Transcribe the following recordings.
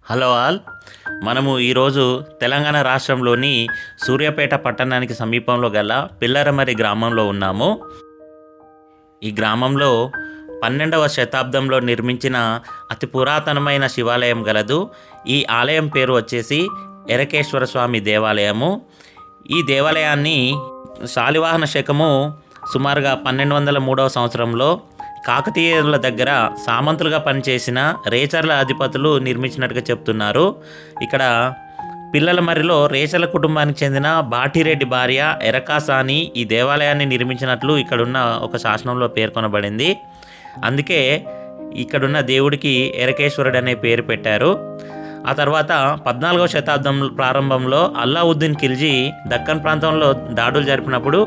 Hello all. మనము ఈరోజు తెలంగాణ రాష్ట్రంలోని సూర్యాపేట పట్టణానికి సమీపంలో గల పిల్లరమరి గ్రామంలో ఉన్నాము. ఈ గ్రామంలో 12వ శతాబ్దంలో నిర్మించిన అతి పురాతనమైన శివాలయం గలదు. ఈ ఆలయం పేరు వచ్చేసి ఎరకేశ్వర స్వామి దేవాలయము. ఈ దేవాలయాన్ని శాలివాహన శకము సుమారుగా 1203వ సంవత్సరంలో కాకతీయుల దగ్గర సామంతులుగా పనిచేసిన రేచర్ల అధిపతులు నిర్మించినట్టుగా చెప్తున్నారు. ఇక్కడ పిల్లలమర్రిలో రేచర్ల కుటుంబానికి చెందిన బాటిరెడ్డి భార్య ఎరకాసాని ఈ దేవాలయాన్ని నిర్మించినట్లు ఇక్కడున్న ఒక శాసనంలో పేర్కొనబడింది. అందుకే ఇక్కడున్న దేవుడికి ఎరకేశ్వరుడు అనే పేరు పెట్టారు. ఆ తర్వాత 14వ శతాబ్దం ప్రారంభంలో అల్లావుద్దీన్ ఖిల్జీ దక్కన్ ప్రాంతంలో దాడులు జరిపినప్పుడు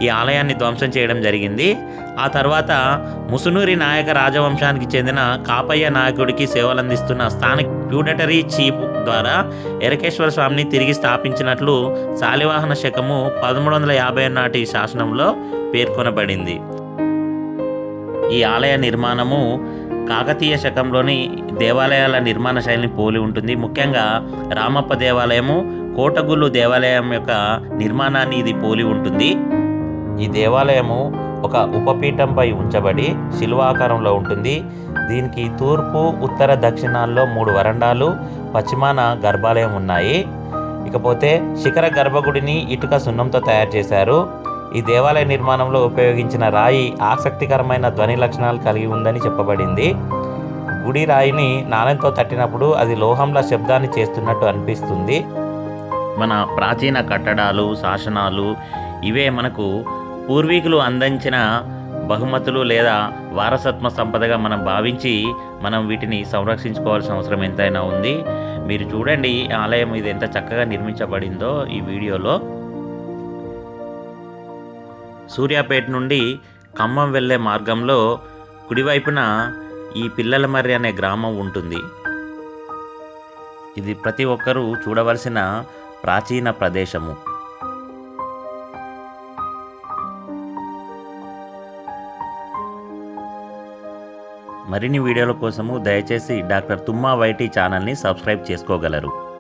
ఈ ఆలయాన్ని ధ్వంసం చేయడం జరిగింది. ఆ తర్వాత ముసునూరి నాయక రాజవంశానికి చెందిన కాపయ్య నాయకుడికి సేవలందిస్తున్న స్థానిక ఫ్యూడటరీ చీఫ్ ద్వారా ఎరకేశ్వర స్వామిని తిరిగి స్థాపించినట్లు శాలివాహన శకము 1350 నాటి శాసనంలో పేర్కొనబడింది. ఈ ఆలయ నిర్మాణము కాకతీయ శకంలోని దేవాలయాల నిర్మాణ శైలిని పోలి ఉంటుంది. ముఖ్యంగా రామప్ప దేవాలయము, కోటగుళ్ళు దేవాలయం యొక్క నిర్మాణాన్ని ఇది పోలి ఉంటుంది. ఈ దేవాలయము ఒక ఉపపీఠంపై ఉంచబడి శిలువాకారంలో ఉంటుంది. దీనికి తూర్పు, ఉత్తర, దక్షిణాల్లో 3 వరండాలు, పశ్చిమాన గర్భాలయం ఉన్నాయి. ఇకపోతే శిఖర గర్భగుడిని ఇటుక సున్నంతో తయారు చేశారు. ఈ దేవాలయ నిర్మాణంలో ఉపయోగించిన రాయి ఆసక్తికరమైన ధ్వని లక్షణాలు కలిగి ఉందని చెప్పబడింది. గుడి రాయిని నాణెంతో తట్టినప్పుడు అది లోహంలా శబ్దాన్ని చేస్తున్నట్టు అనిపిస్తుంది. మన ప్రాచీన కట్టడాలు, శాసనాలు ఇవే మనకు పూర్వీకులు అందించిన బహుమతులు లేదా వారసత్వ సంపదగా మనం భావించి మనం వీటిని సంరక్షించుకోవాల్సిన అవసరం ఎంతైనా ఉంది. మీరు చూడండి ఆలయం ఇది ఎంత చక్కగా నిర్మించబడిందో ఈ వీడియోలో. సూర్యాపేట నుండి ఖమ్మం వెళ్ళే మార్గంలో కుడివైపున ఈ పిల్లలమర్రి అనే గ్రామం ఉంటుంది. ఇది ప్రతి ఒక్కరూ చూడవలసిన ప్రాచీన ప్రదేశము. మరిన్ని వీడియోల కోసము దయచేసి డాక్టర్ తుమ్మా వైటీ ఛానల్ని సబ్స్క్రైబ్ చేసుకోగలరు.